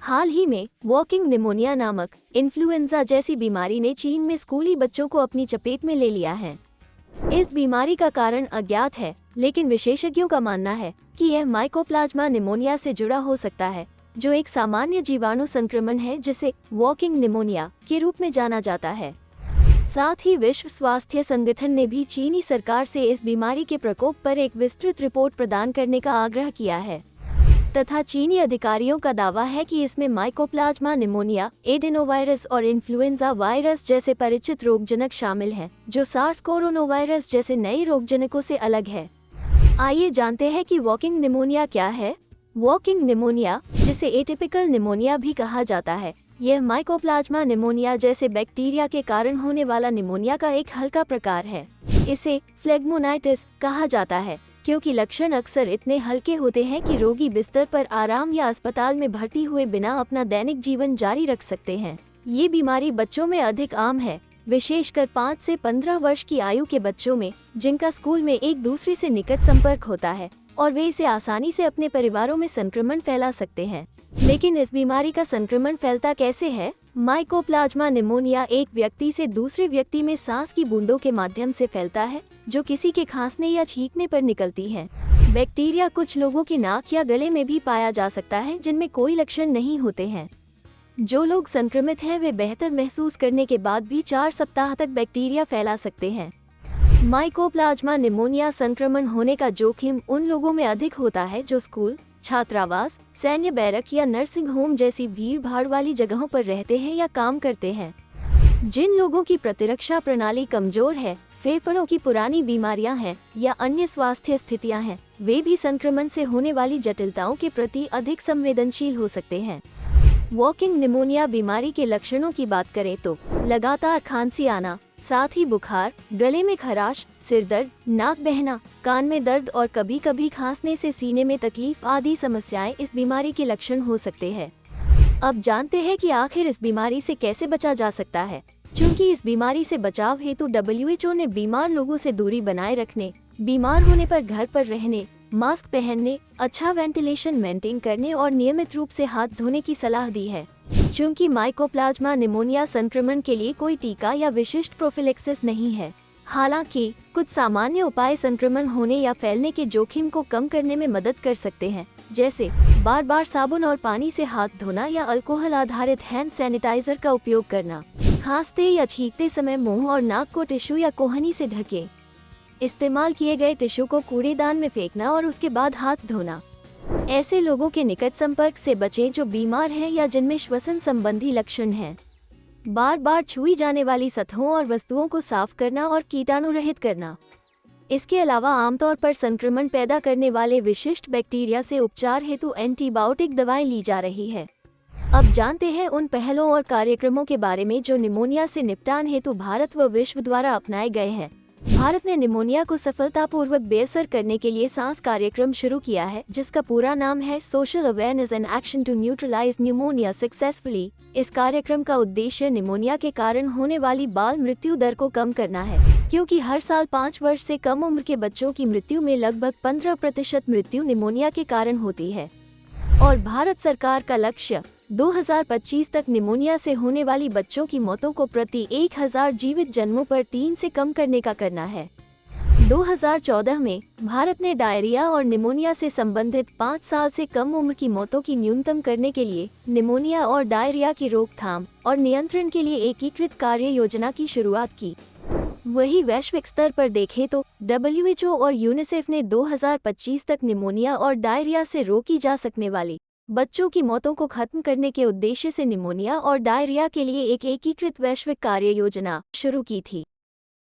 हाल ही में walking pneumonia नामक influenza जैसी बीमारी ने चीन में स्कूली बच्चों को अपनी चपेट में ले लिया है। इस बीमारी का कारण अज्ञात है, लेकिन विशेषज्ञों का मानना है कि यह माइकोप्लाज्मा निमोनिया से जुड़ा हो सकता है, जो एक सामान्य जीवाणु संक्रमण है जिसे वॉकिंग निमोनिया के रूप में जाना जाता है। साथ ही विश्व स्वास्थ्य संगठन ने भी चीनी सरकार से इस बीमारी के प्रकोप पर एक विस्तृत रिपोर्ट प्रदान करने का आग्रह किया है, तथा चीनी अधिकारियों का दावा है कि इसमें माइकोप्लाज्मा निमोनिया, एडेनोवायरस और इन्फ्लुएंजा वायरस जैसे परिचित रोगजनक शामिल हैं, जो सार्स कोरोनावायरस जैसे नए रोगजनकों से अलग है। आइए जानते हैं कि वॉकिंग निमोनिया क्या है। वॉकिंग निमोनिया, जिसे एटिपिकल निमोनिया भी कहा जाता है, यह माइकोप्लाज्मा निमोनिया जैसे बैक्टीरिया के कारण होने वाला निमोनिया का एक हल्का प्रकार है। इसे फ्लेग्मोनाइटिस कहा जाता है क्योंकि लक्षण अक्सर इतने हल्के होते हैं कि रोगी बिस्तर पर आराम या अस्पताल में भर्ती हुए बिना अपना दैनिक जीवन जारी रख सकते हैं। ये बीमारी बच्चों में अधिक आम है, विशेषकर 5 से 15 वर्ष की आयु के बच्चों में, जिनका स्कूल में एक दूसरे से निकट संपर्क होता है और वे इसे आसानी से अपने परिवारों में संक्रमण फैला सकते हैं। लेकिन इस बीमारी का संक्रमण फैलता कैसे है? माइकोप्लाज्मा निमोनिया एक व्यक्ति से दूसरे व्यक्ति में सांस की बूंदों के माध्यम से फैलता है, जो किसी के खांसने या छींकने पर निकलती है। बैक्टीरिया कुछ लोगों की नाक या गले में भी पाया जा सकता है, जिनमें कोई लक्षण नहीं होते हैं। जो लोग संक्रमित हैं वे बेहतर महसूस करने के बाद भी 4 सप्ताह तक बैक्टीरिया फैला सकते हैं। माइकोप्लाज्मा निमोनिया संक्रमण होने का जोखिम उन लोगों में अधिक होता है जो स्कूल, छात्रावास, सैन्य बैरक या नर्सिंग होम जैसी भीड़ भाड़ वाली जगहों पर रहते हैं या काम करते हैं। जिन लोगों की प्रतिरक्षा प्रणाली कमजोर है, फेफड़ों की पुरानी बीमारियां हैं या अन्य स्वास्थ्य स्थितियां हैं, वे भी संक्रमण से होने वाली जटिलताओं के प्रति अधिक संवेदनशील हो सकते हैं। वॉकिंग निमोनिया बीमारी के लक्षणों की बात करें तो लगातार खांसी आना, साथ ही बुखार, गले में खराश, सिर दर्द, नाक बहना, कान में दर्द और कभी कभी खांसने से सीने में तकलीफ आदि समस्याएं इस बीमारी के लक्षण हो सकते हैं। अब जानते हैं कि आखिर इस बीमारी से कैसे बचा जा सकता है। चूंकि इस बीमारी से बचाव हेतु WHO ने बीमार लोगों से दूरी बनाए रखने, बीमार होने पर घर पर रहने, मास्क पहनने, अच्छा वेंटिलेशन मेंटेन करने और नियमित रूप से हाथ धोने की सलाह दी है। चूंकि माइकोप्लाज्मा निमोनिया संक्रमण के लिए कोई टीका या विशिष्ट प्रोफिलैक्सिस नहीं है, हालांकि कुछ सामान्य उपाय संक्रमण होने या फैलने के जोखिम को कम करने में मदद कर सकते हैं, जैसे बार बार साबुन और पानी से हाथ धोना या अल्कोहल आधारित हैंड सैनिटाइजर का उपयोग करना। खांसते या छींकते समय मुंह और नाक को टिश्यू या कोहनी से ढकें। इस्तेमाल किए गए टिश्यू को कूड़ेदान में फेंकना और उसके बाद हाथ धोना। ऐसे लोगों के निकट संपर्क से बचें जो बीमार हैं या जिनमें श्वसन संबंधी लक्षण हैं। बार बार छुई जाने वाली सतहों और वस्तुओं को साफ करना और कीटाणु रहित करना। इसके अलावा आमतौर पर संक्रमण पैदा करने वाले विशिष्ट बैक्टीरिया से उपचार हेतु एंटीबायोटिक दवाएं ली जा रही है। अब जानते हैं उन पहलों और कार्यक्रमों के बारे में जो निमोनिया से निपटान हेतु भारत व विश्व द्वारा अपनाए गए हैं। भारत ने निमोनिया को सफलतापूर्वक बेअसर करने के लिए सांस कार्यक्रम शुरू किया है, जिसका पूरा नाम है social awareness and action to neutralise pneumonia successfully. इस कार्यक्रम का उद्देश्य निमोनिया के कारण होने वाली बाल मृत्यु दर को कम करना है, क्योंकि हर साल 5 वर्ष से कम उम्र के बच्चों की मृत्यु में लगभग 15% मृत्यु निमोनिया के कारण होती है। और भारत सरकार का लक्ष्य 2025 तक निमोनिया से होने वाली बच्चों की मौतों को प्रति 1000 जीवित जन्मों पर 3 से कम करने का करना है। 2014 में भारत ने डायरिया और निमोनिया से संबंधित 5 साल से कम उम्र की मौतों की न्यूनतम करने के लिए निमोनिया और डायरिया की रोकथाम और नियंत्रण के लिए एकीकृत कार्य योजना की शुरुआत की। वही वैश्विक स्तर पर देखें तो WHO और यूनिसेफ ने 2025 तक निमोनिया और डायरिया से रोकी जा सकने वाली बच्चों की मौतों को खत्म करने के उद्देश्य से निमोनिया और डायरिया के लिए एक एकीकृत वैश्विक कार्य योजना शुरू की थी।